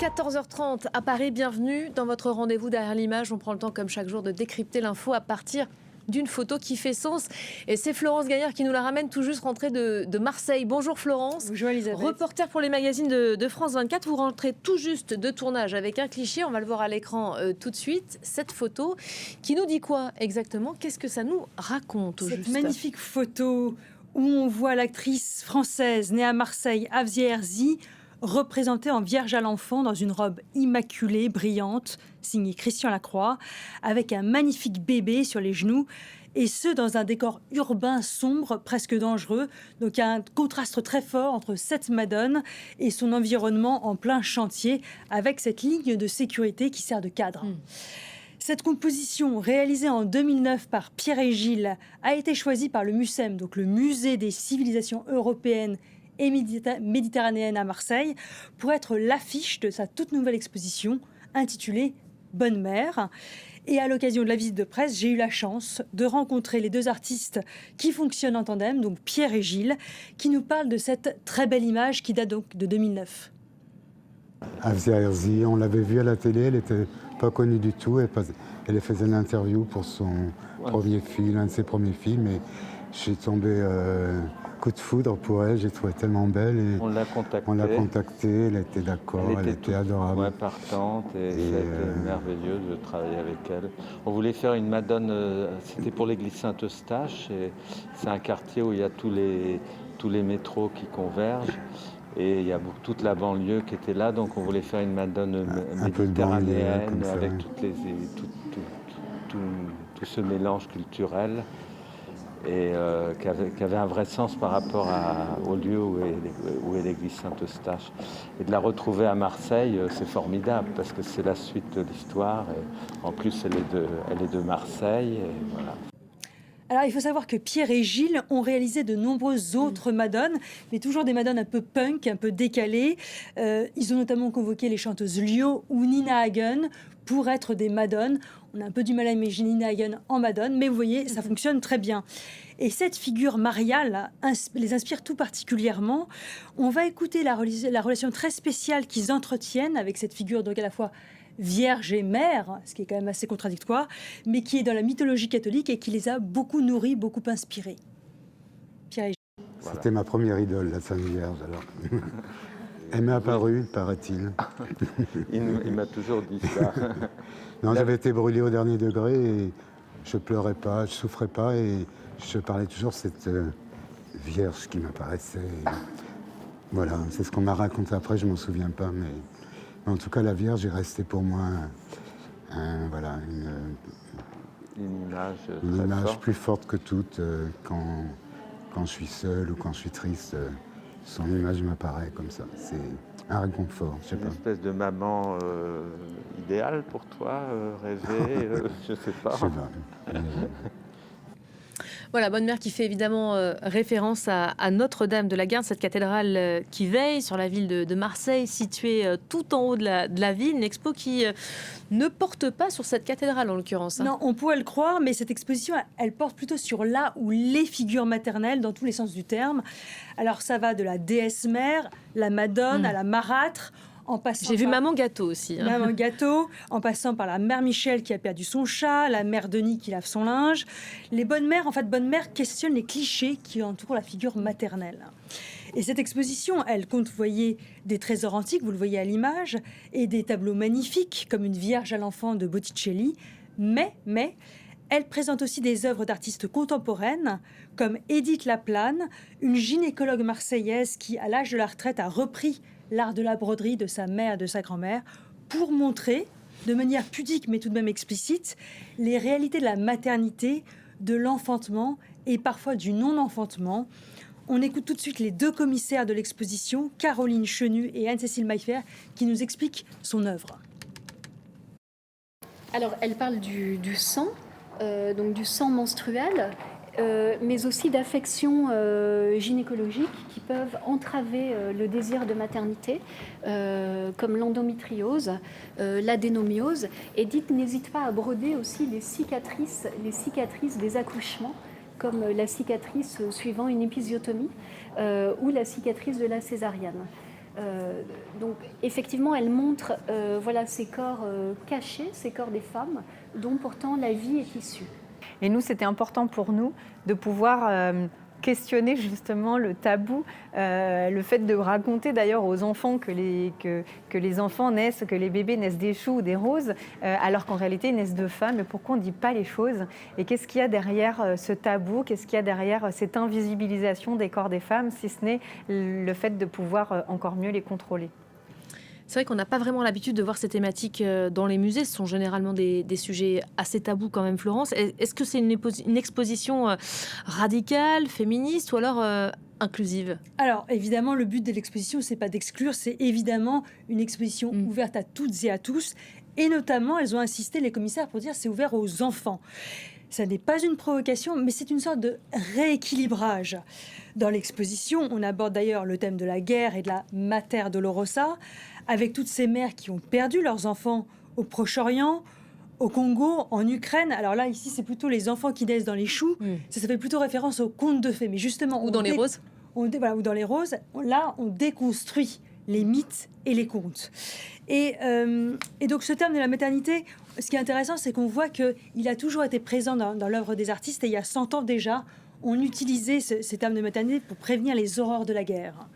14h30 à Paris, bienvenue dans votre rendez-vous derrière l'image. On prend le temps comme chaque jour de décrypter l'info à partir d'une photo qui fait sens. Et c'est Florence Gaillard qui nous la ramène tout juste rentrée de Marseille. Bonjour Florence. Bonjour Elisabeth. Reporter pour les magazines de France 24. Vous rentrez tout juste de tournage avec un cliché. On va le voir à l'écran tout de suite. Cette photo qui nous dit quoi exactement? Qu'est-ce que ça nous raconte au juste? Cette magnifique photo où on voit l'actrice française née à Marseille, Afzia Herzi, représentée en Vierge à l'enfant dans une robe immaculée, brillante, signée Christian Lacroix, avec un magnifique bébé sur les genoux, et ce, dans un décor urbain sombre, presque dangereux. Donc il y a un contraste très fort entre cette Madone et son environnement en plein chantier, avec cette ligne de sécurité qui sert de cadre. Cette composition, réalisée en 2009 par Pierre et Gilles, a été choisie par le MUCEM, donc le Musée des civilisations européennes et méditerranéenne à Marseille, pour être l'affiche de sa toute nouvelle exposition intitulée Bonne Mère. Et à l'occasion de la visite de presse, j'ai eu la chance de rencontrer les deux artistes qui fonctionnent en tandem, donc Pierre et Gilles, qui nous parlent de cette très belle image qui date donc de 2009. Afzia Herzi, on l'avait vue à la télé, elle n'était pas connue du tout, elle faisait une interview pour son premier film, l'un de ses premiers films, et je suis tombé coup de foudre pour elle, j'ai trouvé tellement belle. Et on l'a contactée, elle était d'accord, elle était adorable. Ouais, partante et c'était merveilleux de travailler avec elle. On voulait faire une Madone, c'était pour l'église Saint-Eustache, et c'est un quartier où il y a tous les métros qui convergent. Et il y a toute la banlieue qui était là, donc on voulait faire une Madone méditerranéenne avec tout ce mélange culturel et qui avait un vrai sens par rapport au lieu où est l'église Saint-Eustache. Et de la retrouver à Marseille, c'est formidable parce que c'est la suite de l'histoire. Et en plus, elle est de Marseille. Et voilà. Alors, il faut savoir que Pierre et Gilles ont réalisé de nombreuses autres Madones, mais toujours des Madones un peu punk, un peu décalées. Ils ont notamment convoqué les chanteuses Lio ou Nina Hagen pour être des Madones. On a un peu du mal à imaginer Nina Hagen en Madone, mais vous voyez, ça fonctionne très bien. Et cette figure mariale les inspire tout particulièrement. On va écouter la relation très spéciale qu'ils entretiennent avec cette figure, donc à la fois Vierge et mère, ce qui est quand même assez contradictoire, mais qui est dans la mythologie catholique et qui les a beaucoup nourris, beaucoup inspirés. Pierre et Gilles. Voilà. C'était ma première idole, la Sainte Vierge. Alors. Elle m'est apparue, paraît-il. Il m'a toujours dit ça. Non, j'avais été brûlé au dernier degré et je pleurais pas, je souffrais pas et je parlais toujours de cette Vierge qui m'apparaissait. Voilà, c'est ce qu'on m'a raconté après, je m'en souviens pas, mais en tout cas, la Vierge est restée pour moi une image plus forte que toute. Quand je suis seul ou quand je suis triste, son image m'apparaît comme ça. C'est un réconfort, je sais pas. Une espèce de maman idéale pour toi, rêvée, je sais pas. Je sais pas. Voilà, Bonne Mère qui fait évidemment référence à Notre-Dame de la Garde, cette cathédrale qui veille sur la ville de Marseille, située tout en haut de la ville. Une expo qui ne porte pas sur cette cathédrale en l'occurrence. Non, on pourrait le croire, mais cette exposition, elle porte plutôt sur là où les figures maternelles, dans tous les sens du terme. Alors ça va de la déesse mère, la Madone, à la marâtre. J'ai vu Maman Gâteau aussi. Maman Gâteau, en passant par la mère Michel qui a perdu son chat, la mère Denis qui lave son linge. Les bonnes mères, Bonne Mère questionne les clichés qui entourent la figure maternelle. Et cette exposition, elle compte, vous voyez, des trésors antiques, vous le voyez à l'image, et des tableaux magnifiques, comme une Vierge à l'enfant de Botticelli. Mais, elle présente aussi des œuvres d'artistes contemporaines, comme Édith Laplane, une gynécologue marseillaise qui, à l'âge de la retraite, a repris l'art de la broderie de sa mère et de sa grand-mère, pour montrer, de manière pudique mais tout de même explicite, les réalités de la maternité, de l'enfantement et parfois du non-enfantement. On écoute tout de suite les deux commissaires de l'exposition, Caroline Chenu et Anne-Cécile Maillefer, qui nous expliquent son œuvre. Alors, elle parle du sang, donc du sang menstruel, mais aussi d'affections gynécologiques qui peuvent entraver le désir de maternité, comme l'endométriose, l'adénomiose. Edith n'hésite pas à broder aussi les cicatrices des accouchements, comme la cicatrice suivant une épisiotomie ou la cicatrice de la césarienne. Donc effectivement, elle montre voilà, ces corps cachés, ces corps des femmes, dont pourtant la vie est issue. Et nous, c'était important pour nous de pouvoir questionner justement le tabou, le fait de raconter d'ailleurs aux enfants que les enfants naissent, que les bébés naissent des choux ou des roses, alors qu'en réalité ils naissent de femmes. Et pourquoi on ne dit pas les choses? Et qu'est-ce qu'il y a derrière ce tabou? Qu'est-ce qu'il y a derrière cette invisibilisation des corps des femmes, si ce n'est le fait de pouvoir encore mieux les contrôler? C'est vrai qu'on n'a pas vraiment l'habitude de voir ces thématiques dans les musées. Ce sont généralement des sujets assez tabous quand même, Florence. Est-ce que c'est une exposition radicale, féministe ou alors inclusive? Alors, évidemment, le but de l'exposition, c'est pas d'exclure, c'est évidemment une exposition ouverte à toutes et à tous. Et notamment, elles ont insisté, les commissaires, pour dire c'est ouvert aux enfants. Ça n'est pas une provocation, mais c'est une sorte de rééquilibrage. Dans l'exposition, on aborde d'ailleurs le thème de la guerre et de la Mater Dolorosa, avec toutes ces mères qui ont perdu leurs enfants au Proche-Orient, au Congo, en Ukraine. Alors là, ici, c'est plutôt les enfants qui naissent dans les choux. Ça fait plutôt référence aux contes de fées. Mais justement, Ou dans les roses. Voilà, ou dans les roses. Là, on déconstruit les mythes et les contes. Et donc, ce terme de la maternité, ce qui est intéressant, c'est qu'on voit qu'il a toujours été présent dans l'œuvre des artistes. Et il y a 100 ans déjà, on utilisait ces termes de maternité pour prévenir les horreurs de la guerre.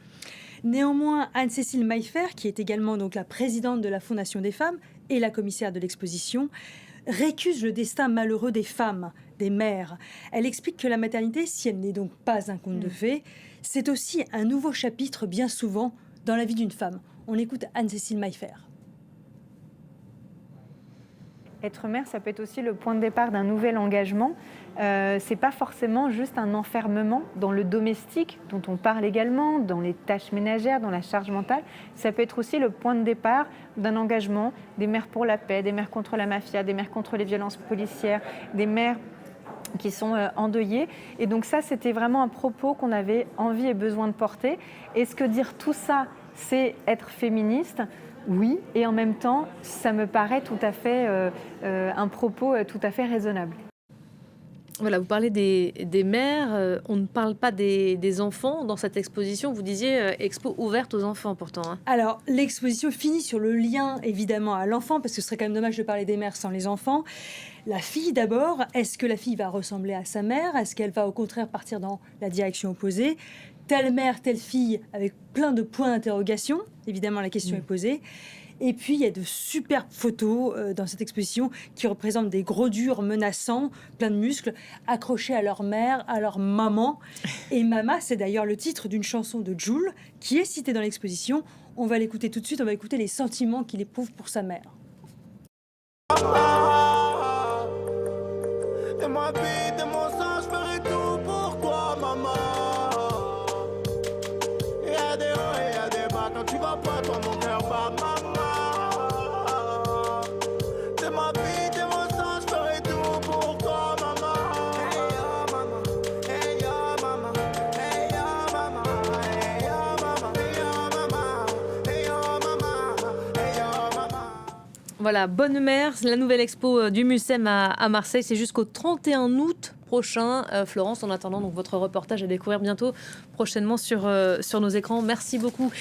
Néanmoins, Anne-Cécile Maillefer, qui est également donc la présidente de la Fondation des femmes et la commissaire de l'exposition, récuse le destin malheureux des femmes, des mères. Elle explique que la maternité, si elle n'est donc pas un conte de fées, c'est aussi un nouveau chapitre bien souvent dans la vie d'une femme. On écoute Anne-Cécile Maillefer. Être mère, ça peut être aussi le point de départ d'un nouvel engagement. C'est pas forcément juste un enfermement dans le domestique, dont on parle également, dans les tâches ménagères, dans la charge mentale. Ça peut être aussi le point de départ d'un engagement des mères pour la paix, des mères contre la mafia, des mères contre les violences policières, des mères qui sont endeuillées. Et donc ça, c'était vraiment un propos qu'on avait envie et besoin de porter. Est-ce que dire tout ça, c'est être féministe ? Oui, et en même temps, ça me paraît tout à fait un propos tout à fait raisonnable. Voilà, vous parlez des mères, on ne parle pas des enfants dans cette exposition. Vous disiez expo ouverte aux enfants pourtant. Hein. Alors, l'exposition finit sur le lien évidemment à l'enfant, parce que ce serait quand même dommage de parler des mères sans les enfants. La fille d'abord, est-ce que la fille va ressembler à sa mère? Est-ce qu'elle va au contraire partir dans la direction opposée? Telle mère, telle fille, avec plein de points d'interrogation. Évidemment, la question est posée. Et puis, il y a de superbes photos dans cette exposition qui représentent des gros durs menaçants, plein de muscles, accrochés à leur mère, à leur maman. Et Mama, c'est d'ailleurs le titre d'une chanson de Jul qui est citée dans l'exposition. On va l'écouter tout de suite, on va écouter les sentiments qu'il éprouve pour sa mère. De ma vie, de mon sang, je ferai tout pour toi, maman. Il y a des hauts et il y a des bas. Quand tu vas pas, toi, mon cœur bat, maman. De ma vie, de mon sang, je ferai tout pour toi, maman. Hey, yo, maman. Hey, yo, maman. Hey, yo, maman. Hey, yo, maman. Hey, yo, maman. Hey, yo, maman. Hey, yo, maman. Voilà, Bonne Mère, la nouvelle expo du Mucem à Marseille, c'est jusqu'au 31 août prochain. Florence, en attendant donc votre reportage à découvrir bientôt, prochainement sur nos écrans. Merci beaucoup.